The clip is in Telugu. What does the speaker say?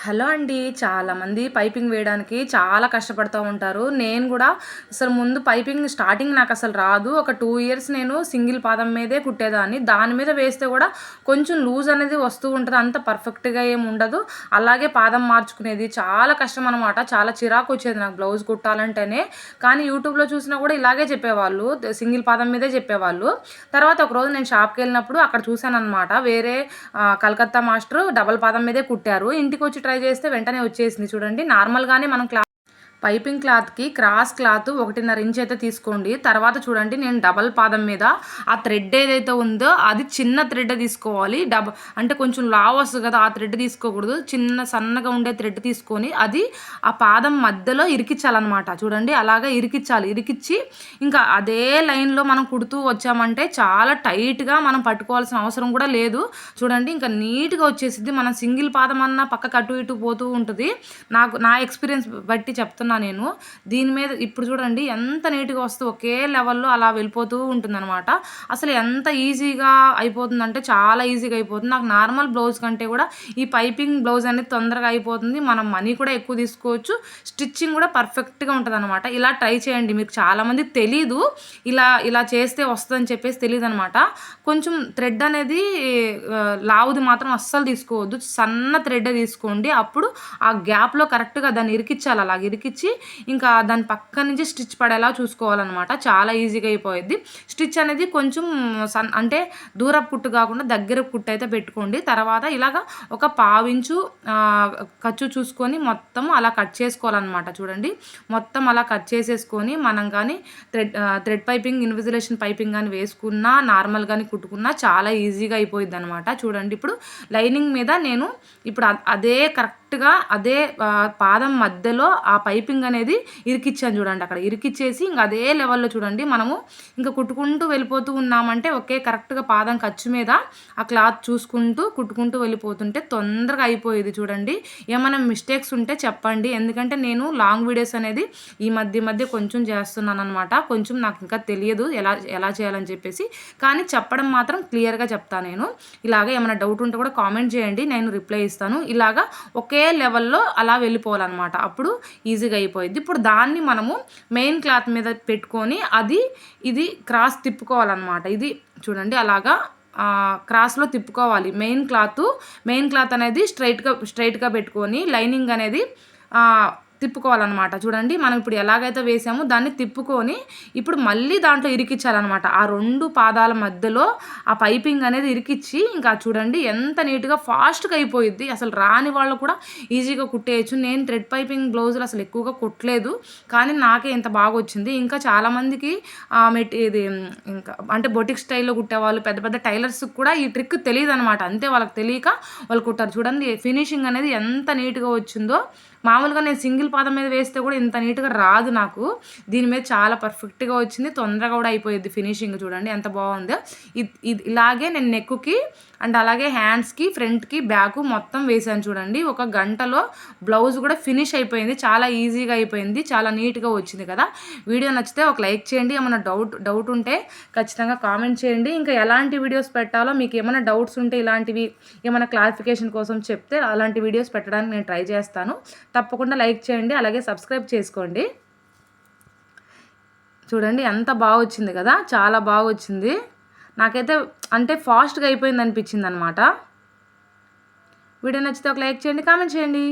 హలో అండి. చాలామంది పైపింగ్ వేయడానికి చాలా కష్టపడుతూ ఉంటారు. నేను కూడా అసలు ముందు పైపింగ్ స్టార్టింగ్ నాకు అసలు రాదు. ఒక 2 ఇయర్స్ నేను సింగిల్ పాదం మీదే కుట్టేదాన్ని. దాని మీద వేస్తే కూడా కొంచెం లూజ్ అనేది వస్తూ ఉంటది. అంత పర్ఫెక్ట్‌గా ఏమి ఉండదు. అలాగే పాదం మార్చుకునేది చాలా కష్టం అనమాట. చాలా చిరాకొచ్చేది నాకు బ్లౌజ్ కుట్టాలంటేనే. కానీ యూట్యూబ్‌లో చూసినా కూడా ఇలాగే చెప్పేవాళ్ళు. సింగిల్ పాదం మీదే చెప్పేవాళ్ళు. తర్వాత ఒకరోజు నేను షాప్‌కెళ్ళినప్పుడు అక్కడ చూశాననమాట. వేరే కలకత్తా మాస్టరు డబల్ పాదం మీదే కుట్టారు. ఇంటికొచ్చి ట్రై చేస్తే వెంటనే వచ్చేసింది చూడండి. నార్మల్‌గానే మనం పైపింగ్ క్లాత్‌కి క్రాస్ క్లాత్ 1.5 ఇంచ్ అయితే తీసుకోండి. తర్వాత చూడండి నేను డబల్ పాదం మీద ఆ థ్రెడ్ ఏదైతే ఉందో అది చిన్న థ్రెడ్ తీసుకోవాలి. అంటే కొంచెం లావు వస్తుంది కదా, ఆ థ్రెడ్ తీసుకోకూడదు. చిన్న సన్నగా ఉండే థ్రెడ్ తీసుకొని అది ఆ పాదం మధ్యలో ఇరికించాలన్నమాట. చూడండి అలాగా ఇరికించాలి. ఇరికిచ్చి ఇంకా అదే లైన్‌లో మనం కుడుతూ వచ్చామంటే చాలా టైట్‌గా మనం పట్టుకోవాల్సిన అవసరం కూడా లేదు. చూడండి ఇంకా నీట్‌గా వచ్చేసిద్ది. మనం సింగిల్ పాదం అన్నా పక్కకు అటు ఇటు పోతూ ఉంటది. నా ఎక్స్‌పీరియన్స్ బట్టి చెప్తున్నా నేను. దీని మీద ఇప్పుడు చూడండి ఎంత నీట్‌గా వస్తూ ఒకే లెవెల్‌లో అలా వెళ్ళిపోతూ ఉంటుందనమాట. అసలు ఎంత ఈజీగా అయిపోతుందంటే చాలా ఈజీగా అయిపోతుంది. నాకు నార్మల్ బ్లౌజ్ కంటే కూడా ఈ పైపింగ్ బ్లౌజ్ అనేది తొందరగా అయిపోతుంది. మనం మనీ కూడా ఎక్కువ తీసుకోవచ్చు. స్టిచ్చింగ్ కూడా పర్ఫెక్ట్‌గా ఉంటదనమాట. ఇలా ట్రై చేయండి. మీకు చాలామందికి తెలీదు. ఇలా చేస్తే వస్తదని చెప్పేసి తెలీదనమాట. కొంచెం థ్రెడ్ అనేది లావుది మాత్రం అస్సలు తీసుకోవద్దు. సన్న థ్రెడ్డే తీసుకోండి. అప్పుడు ఆ గ్యాప్‌లో కరెక్ట్‌గా దాన్ని ఇరికిచ్చాలి. అలాగ ఇరికిచ్చి ఇంకా దాని పక్క నుంచి స్టిచ్ పడేలా చూసుకోవాలన్నమాట. చాలా ఈజీగా అయిపోయిద్ది. స్టిచ్ అనేది కొంచెం అంటే దూరపు కుట్టు కాకుండా దగ్గరపు కుట్టు అయితే పెట్టుకోండి. తర్వాత ఇలాగ ఒక పావించు ఖర్చు చూసుకొని మొత్తం అలా కట్ చేసుకోవాలన్నమాట. చూడండి మొత్తం అలా కట్ చేసేసుకొని మనం కానీ థ్రెడ్ పైపింగ్, ఇన్విజిలేషన్ పైపింగ్ కానీ వేసుకున్నా, నార్మల్ కానీ కుట్టుకున్నా చాలా ఈజీగా అయిపోయిద్ది అనమాట. చూడండి ఇప్పుడు లైనింగ్ మీద నేను ఇప్పుడు అదే కరెక్ట్‌గా అదే పాదం మధ్యలో ఆ పైపింగ్ అనేది ఇరికిచ్చాను చూడండి. అక్కడ ఇరికిచ్చేసి ఇంక అదే లెవెల్‌లో చూడండి మనము ఇంకా కుట్టుకుంటూ వెళ్ళిపోతూ ఉన్నామంటే ఒకే కరెక్ట్‌గా పాదం ఖర్చు మీద ఆ క్లాత్ చూసుకుంటూ కుట్టుకుంటూ వెళ్ళిపోతుంటే తొందరగా అయిపోయేది చూడండి. ఏమైనా మిస్టేక్స్ ఉంటే చెప్పండి. ఎందుకంటే నేను లాంగ్ వీడియోస్ అనేది ఈ మధ్య కొంచెం చేస్తున్నాననమాట. కొంచెం నాకు ఇంకా తెలియదు ఎలా చేయాలని చెప్పేసి. కానీ చెప్పడం మాత్రం క్లియర్‌గా చెప్తా నేను. ఇలాగ ఏమైనా డౌట్ ఉంటే కూడా కామెంట్ చేయండి. నేను రిప్లై ఇస్తాను. ఇలాగా ఒకే లెవెల్‌లో అలా వెళ్ళిపోవాలన్నమాట. అప్పుడు ఈజీగా అయిపోయిద్ది. ఇప్పుడు దాన్ని మనము మెయిన్ క్లాత్ మీద పెట్టుకొని ఇది క్రాస్ తిప్పుకోవాలన్నమాట. ఇది చూడండి అలాగా క్రాస్‌లో తిప్పుకోవాలి. మెయిన్ క్లాత్ అనేది స్ట్రైట్‌గా పెట్టుకొని లైనింగ్ అనేది తిప్పుకోవాలన్నమాట. చూడండి మనం ఇప్పుడు ఎలాగైతే వేసామో దాన్ని తిప్పుకొని ఇప్పుడు మళ్ళీ దాంట్లో ఇరికించాలన్నమాట. ఆ 2 పాదాల మధ్యలో ఆ పైపింగ్ అనేది ఇరికిచ్చి ఇంకా చూడండి ఎంత నీట్‌గా ఫాస్ట్‌గా అయిపోయిద్ది. అసలు రాని వాళ్ళు కూడా ఈజీగా కుట్టేయచ్చు. నేను థ్రెడ్ పైపింగ్ బ్లౌజులు అసలు ఎక్కువగా కుట్టలేదు. కానీ నాకే ఇంత బాగా వచ్చింది. ఇంకా చాలామందికి ఇది ఇంకా అంటే బొటిక్ స్టైల్‌లో కుట్టేవాళ్ళు పెద్ద పెద్ద టైలర్స్‌కి కూడా ఈ ట్రిక్ తెలీదనమాట. అంతే వాళ్ళకి తెలియక వాళ్ళు కుట్టారు. చూడండి ఫినిషింగ్ అనేది ఎంత నీట్‌గా వచ్చిందో. మామూలుగా నేను సింగిల్ పాదం మీద వేస్తే కూడా ఇంత నీట్‌గా రాదు నాకు. దీని మీద చాలా పర్ఫెక్ట్‌గా వచ్చింది. తొందరగా కూడా అయిపోయిద్ది ఫినిషింగ్ చూడండి ఎంత బాగుందో. ఇది ఇలాగే నేను నెక్కుకి అండ్ అలాగే హ్యాండ్స్‌కి, ఫ్రంట్‌కి, బ్యాకు మొత్తం వేసాను చూడండి. ఒక గంటలో బ్లౌజ్ కూడా ఫినిష్ అయిపోయింది. చాలా ఈజీగా అయిపోయింది. చాలా నీట్‌గా వచ్చింది కదా. వీడియో నచ్చితే ఒక లైక్ చేయండి. ఏమైనా డౌట్ ఉంటే ఖచ్చితంగా కామెంట్ చేయండి. ఇంకా ఎలాంటి వీడియోస్ పెట్టాలో మీకు ఏమైనా డౌట్స్ ఉంటే ఇలాంటివి ఏమైనా క్లారిఫికేషన్ కోసం చెప్తే అలాంటి వీడియోస్ పెట్టడానికి నేను ట్రై చేస్తాను. తప్పకుండా లైక్ చేయండి. అలాగే సబ్స్క్రైబ్ చేసుకోండి. చూడండి ఎంత బాగా వచ్చింది కదా. చాలా బాగా వచ్చింది. నాకైతే అంటే ఫాస్ట్‌గా అయిపోయింది అనిపించింది అనమాట. వీడియో నచ్చితే ఒక లైక్ చేయండి, కామెంట్ చేయండి.